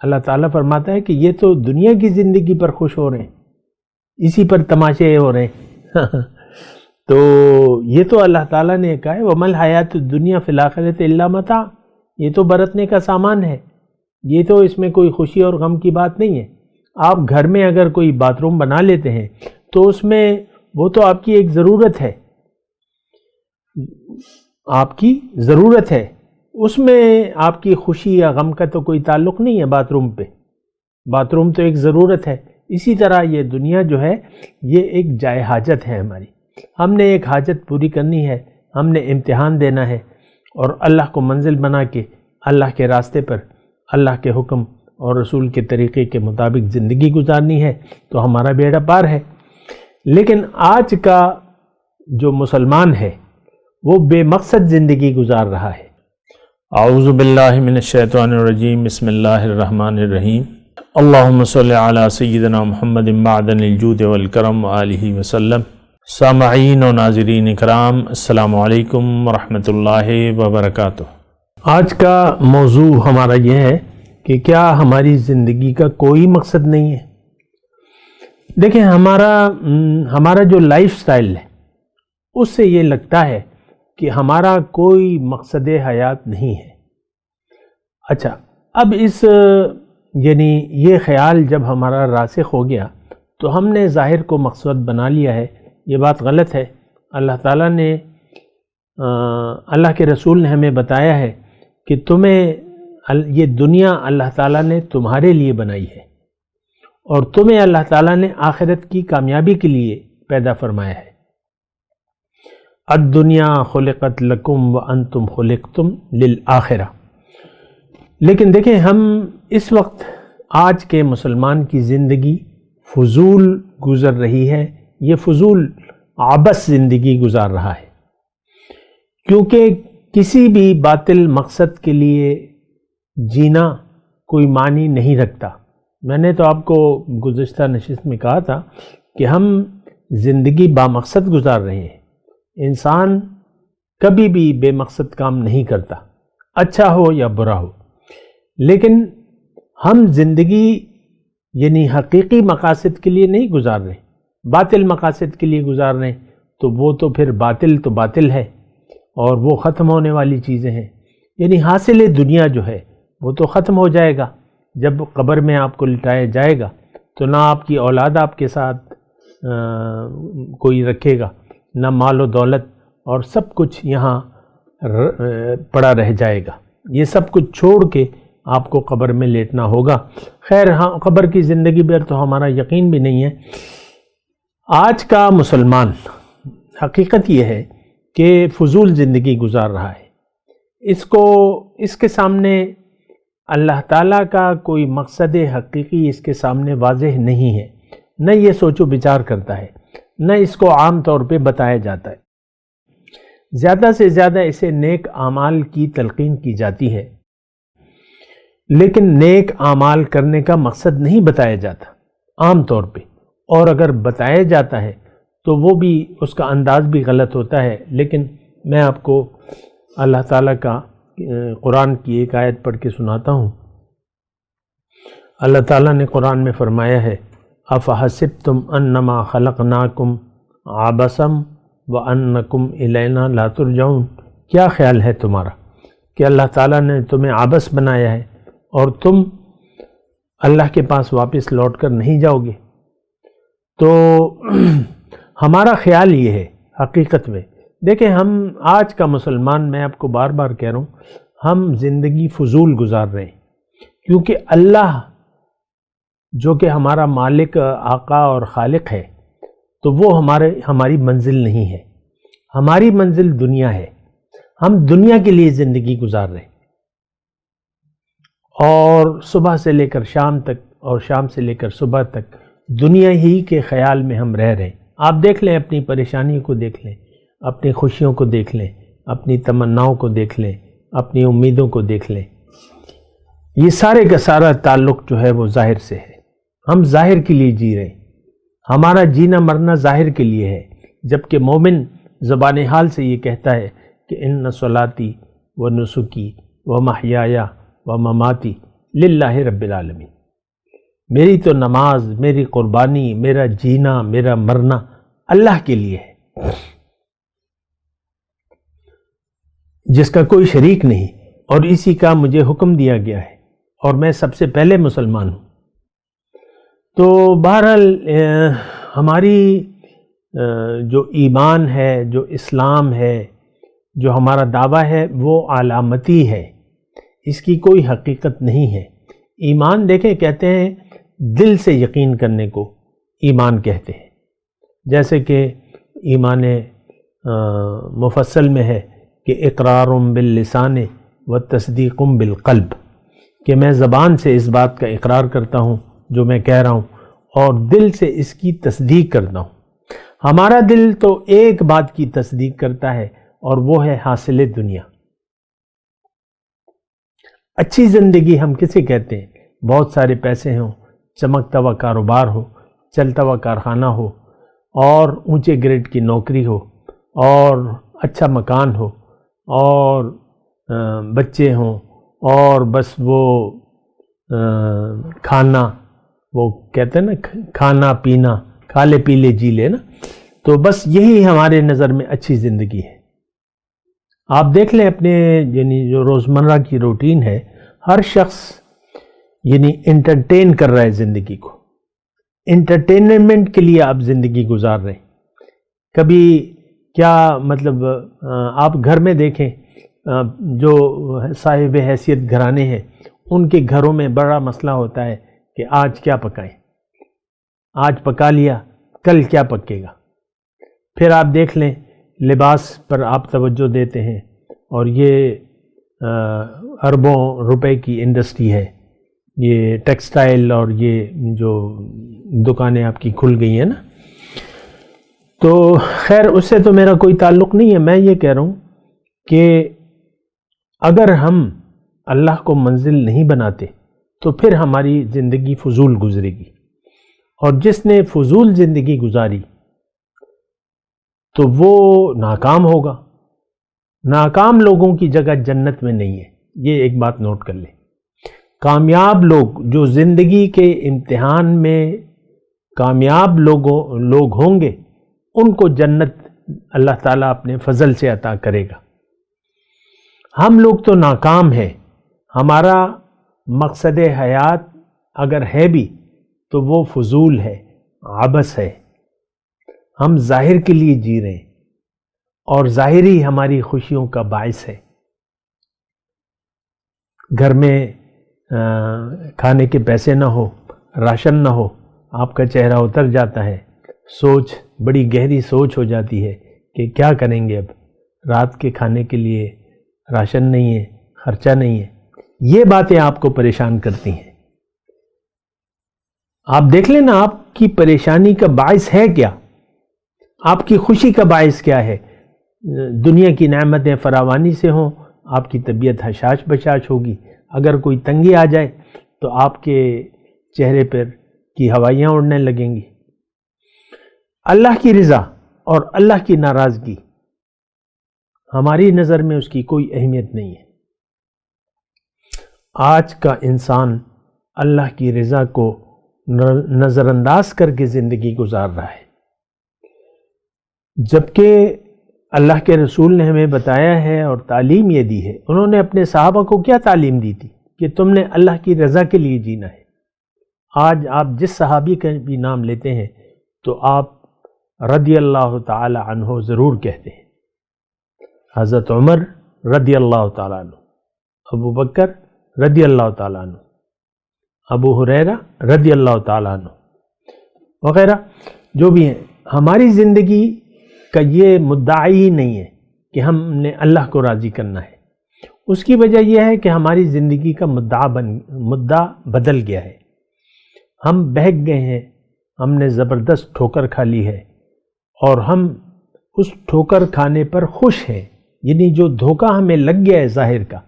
اللہ تعالیٰ فرماتا ہے کہ یہ تو دنیا کی زندگی پر خوش ہو رہے ہیں، اسی پر تماشے ہو رہے ہیں تو یہ تو اللہ تعالیٰ نے کہا ہے وَمَا الْحَيَاةُ الدُّنْيَا فِي الْآخِرَةِ إِلَّا مَتَاعٌ، یہ تو برتنے کا سامان ہے، یہ تو اس میں کوئی خوشی اور غم کی بات نہیں ہے۔ آپ گھر میں اگر کوئی باتھ روم بنا لیتے ہیں تو اس میں وہ تو آپ کی ایک ضرورت ہے، آپ کی ضرورت ہے، اس میں آپ کی خوشی یا غم کا تو کوئی تعلق نہیں ہے باتھ روم پہ، باتھ روم تو ایک ضرورت ہے۔ اسی طرح یہ دنیا جو ہے یہ ایک جائے حاجت ہے ہماری، ہم نے ایک حاجت پوری کرنی ہے، ہم نے امتحان دینا ہے اور اللہ کو منزل بنا کے اللہ کے راستے پر اللہ کے حکم اور رسول کے طریقے کے مطابق زندگی گزارنی ہے، تو ہمارا بیڑا پار ہے۔ لیکن آج کا جو مسلمان ہے وہ بے مقصد زندگی گزار رہا ہے۔ اعوذ باللہ من الشیطان الرجیم، بسم اللہ الرحمن الرحیم، اللہم صلی علی سیدنا محمد معدن الجود والکرم وآلہ وسلم۔ سامعین و ناظرین اکرام، السلام علیکم ورحمۃ اللہ وبرکاتہ۔ آج کا موضوع ہمارا یہ ہے کہ کیا ہماری زندگی کا کوئی مقصد نہیں ہے؟ دیکھیں، ہمارا جو لائف سٹائل ہے اس سے یہ لگتا ہے کہ ہمارا کوئی مقصد حیات نہیں ہے۔ اچھا، اب یعنی یہ خیال جب ہمارا راسخ ہو گیا تو ہم نے ظاہر کو مقصد بنا لیا ہے، یہ بات غلط ہے۔ اللہ تعالیٰ نے اللہ کے رسول نے ہمیں بتایا ہے کہ یہ دنیا اللہ تعالیٰ نے تمہارے لیے بنائی ہے اور تمہیں اللہ تعالیٰ نے آخرت کی کامیابی کے لیے پیدا فرمایا ہے۔ الدنیا خلقت لکم وانتم خلقتم للآخرہ۔ لیکن دیکھیں، ہم اس وقت آج کے مسلمان کی زندگی فضول گزر رہی ہے، یہ فضول عبث زندگی گزار رہا ہے، کیونکہ کسی بھی باطل مقصد کے لیے جینا کوئی معنی نہیں رکھتا۔ میں نے تو آپ کو گزشتہ نشست میں کہا تھا کہ ہم زندگی بامقصد گزار رہے ہیں۔ انسان کبھی بھی بے مقصد کام نہیں کرتا، اچھا ہو یا برا ہو، لیکن ہم زندگی یعنی حقیقی مقاصد کے لیے نہیں گزار رہے، باطل مقاصد کے لیے گزار رہے ہیں، تو وہ تو پھر باطل ہے اور وہ ختم ہونے والی چیزیں ہیں۔ یعنی حاصل دنیا جو ہے وہ تو ختم ہو جائے گا، جب قبر میں آپ کو لٹایا جائے گا تو نہ آپ کی اولاد آپ کے ساتھ کوئی رکھے گا، نہ مال و دولت، اور سب کچھ یہاں پڑا رہ جائے گا۔ یہ سب کچھ چھوڑ کے آپ کو قبر میں لیٹنا ہوگا۔ خیر، ہاں، قبر کی زندگی پر تو ہمارا یقین بھی نہیں ہے۔ آج کا مسلمان حقیقت یہ ہے کہ فضول زندگی گزار رہا ہے، اس کے سامنے اللہ تعالیٰ کا کوئی مقصد حقیقی اس کے سامنے واضح نہیں ہے، نہ یہ سوچ و بچار کرتا ہے، نہ اس کو عام طور پہ بتایا جاتا ہے۔ زیادہ سے زیادہ اسے نیک اعمال کی تلقین کی جاتی ہے، لیکن نیک اعمال کرنے کا مقصد نہیں بتایا جاتا عام طور پہ، اور اگر بتایا جاتا ہے تو وہ بھی اس کا انداز بھی غلط ہوتا ہے۔ لیکن میں آپ کو اللہ تعالیٰ کا قرآن کی ایک آیت پڑھ کے سناتا ہوں۔ اللہ تعالیٰ نے قرآن میں فرمایا ہے افحسبتم انما خلقناکم عبثا وانکم الینا لا ترجعون۔ کیا خیال ہے تمہارا کہ اللہ تعالیٰ نے تمہیں عبث بنایا ہے اور تم اللہ کے پاس واپس لوٹ کر نہیں جاؤ گے؟ تو ہمارا خیال یہ ہے حقیقت میں، دیکھیں، ہم آج کا مسلمان، میں آپ کو بار بار کہہ رہا ہوں، ہم زندگی فضول گزار رہے ہیں، کیونکہ اللہ جو کہ ہمارا مالک، آقا اور خالق ہے، تو وہ ہماری منزل نہیں ہے۔ ہماری منزل دنیا ہے، ہم دنیا کے لیے زندگی گزار رہے ہیں، اور صبح سے لے کر شام تک اور شام سے لے کر صبح تک دنیا ہی کے خیال میں ہم رہ رہے ہیں۔ آپ دیکھ لیں، اپنی پریشانیوں کو دیکھ لیں، اپنی خوشیوں کو دیکھ لیں، اپنی تمناؤں کو دیکھ لیں، اپنی امیدوں کو دیکھ لیں، یہ سارے کا سارا تعلق جو ہے وہ ظاہر سے ہے۔ ہم ظاہر کے لیے جی رہے ہیں، ہمارا جینا مرنا ظاہر کے لیے ہے، جبکہ مومن زبان حال سے یہ کہتا ہے کہ ان صلاتی و نسکی و محیایا و مماتی للہ رب العالمین. میری تو نماز، میری قربانی، میرا جینا، میرا مرنا اللہ کے لیے ہے، جس کا کوئی شریک نہیں، اور اسی کا مجھے حکم دیا گیا ہے، اور میں سب سے پہلے مسلمان ہوں. تو بہرحال ہماری جو ایمان ہے، جو اسلام ہے، جو ہمارا دعویٰ ہے، وہ علامتی ہے، اس کی کوئی حقیقت نہیں ہے. ایمان دیکھیں، کہتے ہیں دل سے یقین کرنے کو ایمان کہتے ہیں، جیسے کہ ایمان مفصل میں ہے کہ اقرار باللسان و تصدیق بالقلب، کہ میں زبان سے اس بات کا اقرار کرتا ہوں جو میں کہہ رہا ہوں، اور دل سے اس کی تصدیق کرتا ہوں. ہمارا دل تو ایک بات کی تصدیق کرتا ہے، اور وہ ہے حاصل دنیا. اچھی زندگی ہم کسے کہتے ہیں؟ بہت سارے پیسے ہوں، چمکتا ہوا کاروبار ہو، چلتا ہوا کارخانہ ہو، اور اونچے گریڈ کی نوکری ہو، اور اچھا مکان ہو، اور بچے ہوں، اور بس وہ کھانا، وہ کہتے ہیں نا کھانا پینا، کھا لے پی لے جی لے نا. تو بس یہی ہمارے نظر میں اچھی زندگی ہے. آپ دیکھ لیں اپنے یعنی جو روزمرہ کی روٹین ہے، ہر شخص یعنی انٹرٹین کر رہا ہے زندگی کو، انٹرٹینمنٹ کے لیے آپ زندگی گزار رہے ہیں. کبھی کیا مطلب آپ گھر میں دیکھیں، جو صاحب حیثیت گھرانے ہیں، ان کے گھروں میں بڑا مسئلہ ہوتا ہے کہ آج کیا پکائیں، آج پکا لیا، کل کیا پکے گا. پھر آپ دیکھ لیں لباس پر آپ توجہ دیتے ہیں، اور یہ اربوں روپے کی انڈسٹری ہے، یہ ٹیکسٹائل اور یہ جو دکانیں آپ کی کھل گئی ہیں نا. تو خیر اس سے تو میرا کوئی تعلق نہیں ہے. میں یہ کہہ رہا ہوں کہ اگر ہم اللہ کو منزل نہیں بناتے تو پھر ہماری زندگی فضول گزرے گی، اور جس نے فضول زندگی گزاری تو وہ ناکام ہوگا. ناکام لوگوں کی جگہ جنت میں نہیں ہے، یہ ایک بات نوٹ کر لیں. کامیاب لوگ جو زندگی کے امتحان میں کامیاب لوگ ہوں گے، ان کو جنت اللہ تعالیٰ اپنے فضل سے عطا کرے گا. ہم لوگ تو ناکام ہیں. ہمارا مقصد حیات اگر ہے بھی تو وہ فضول ہے، عبث ہے. ہم ظاہر کے لیے جی رہے ہیں، اور ظاہر ہی ہماری خوشیوں کا باعث ہے. گھر میں کھانے کے پیسے نہ ہو، راشن نہ ہو، آپ کا چہرہ اتر جاتا ہے. سوچ بڑی گہری سوچ ہو جاتی ہے کہ کیا کریں گے، اب رات کے کھانے کے لیے راشن نہیں ہے، خرچہ نہیں ہے. یہ باتیں آپ کو پریشان کرتی ہیں. آپ دیکھ لیں نا، آپ کی پریشانی کا باعث ہے کیا؟ آپ کی خوشی کا باعث کیا ہے؟ دنیا کی نعمتیں فراوانی سے ہوں، آپ کی طبیعت حشاش بشاش ہوگی. اگر کوئی تنگی آ جائے تو آپ کے چہرے پر کی ہوائیاں اڑنے لگیں گی. اللہ کی رضا اور اللہ کی ناراضگی ہماری نظر میں اس کی کوئی اہمیت نہیں ہے. آج کا انسان اللہ کی رضا کو نظر انداز کر کے زندگی گزار رہا ہے، جبکہ اللہ کے رسول نے ہمیں بتایا ہے اور تعلیم یہ دی ہے. انہوں نے اپنے صحابہ کو کیا تعلیم دی تھی؟ کہ تم نے اللہ کی رضا کے لیے جینا ہے. آج آپ جس صحابی کا بھی نام لیتے ہیں تو آپ رضی اللہ تعالی عنہ ضرور کہتے ہیں. حضرت عمر رضی اللہ تعالی عنہ، ابو بکر رضی اللہ تعالی عنہ، ابو ہریرہ رضی اللہ تعالی عنہ وغیرہ جو بھی ہیں. ہماری زندگی کا یہ مدعی ہی نہیں ہے کہ ہم نے اللہ کو راضی کرنا ہے. اس کی وجہ یہ ہے کہ ہماری زندگی کا مدعا بدل گیا ہے. ہم بہک گئے ہیں، ہم نے زبردست ٹھوکر کھا لی ہے، اور ہم اس ٹھوکر کھانے پر خوش ہیں. یعنی جو دھوکہ ہمیں لگ گیا ہے ظاہر کا،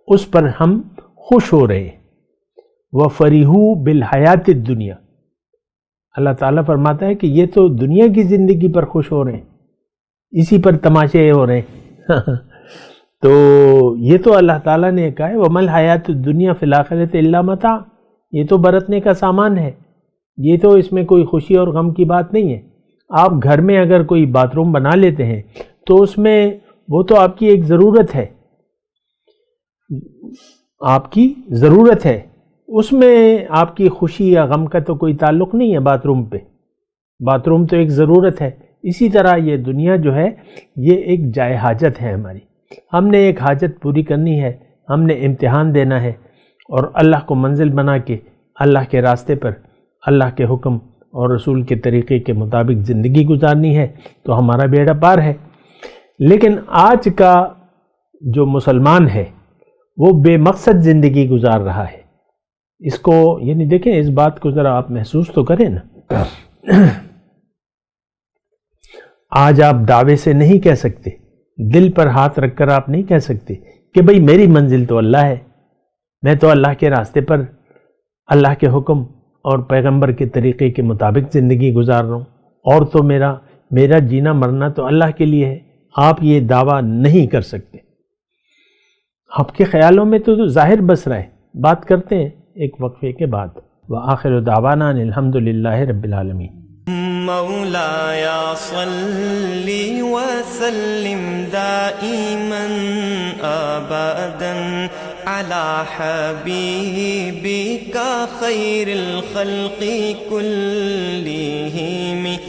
اس پر ہم خوش ہو رہے ہیں. وَفَرِحُوا بِالْحَيَاةِ الدُّنْيَا، اللہ تعالیٰ فرماتا ہے کہ یہ تو دنیا کی زندگی پر خوش ہو رہے ہیں، اسی پر تماشے ہو رہے ہیں. تو یہ تو اللہ تعالیٰ نے کہا ہے وَمَا الْحَيَاةُ الدُّنْيَا فِي الْآخِرَةِ إِلَّا مَتَاعٌ، یہ تو برتنے کا سامان ہے، یہ تو اس میں کوئی خوشی اور غم کی بات نہیں ہے۔ آپ گھر میں اگر کوئی باتھ روم بنا لیتے ہیں تو اس میں وہ تو آپ کی ایک ضرورت ہے، آپ کی ضرورت ہے، اس میں آپ کی خوشی یا غم کا تو کوئی تعلق نہیں ہے باتھ روم پہ، باتھ روم تو ایک ضرورت ہے۔ اسی طرح یہ دنیا جو ہے یہ ایک جائے حاجت ہے ہماری، ہم نے ایک حاجت پوری کرنی ہے، ہم نے امتحان دینا ہے اور اللہ کو منزل بنا کے اللہ کے راستے پر اللہ کے حکم اور رسول کے طریقے کے مطابق زندگی گزارنی ہے، تو ہمارا بیڑا پار ہے۔ لیکن آج کا جو مسلمان ہے وہ بے مقصد زندگی گزار رہا ہے، اس کو یعنی دیکھیں اس بات کو ذرا آپ محسوس تو کریں نا۔ آج آپ دعوے سے نہیں کہہ سکتے، دل پر ہاتھ رکھ کر آپ نہیں کہہ سکتے کہ بھئی میری منزل تو اللہ ہے، میں تو اللہ کے راستے پر اللہ کے حکم اور پیغمبر کے طریقے کے مطابق زندگی گزار رہا ہوں، اور تو میرا جینا مرنا تو اللہ کے لیے ہے۔ آپ یہ دعویٰ نہیں کر سکتے، آپ کے خیالوں میں تو ظاہر بس رہا ہے۔ بات کرتے ہیں ایک وقفے کے بعد۔ وآخر دعوانا الحمدللہ رب العالمین۔ مولاي صل وسلم دائما ابدا على حبيبك خير الخلق كلهم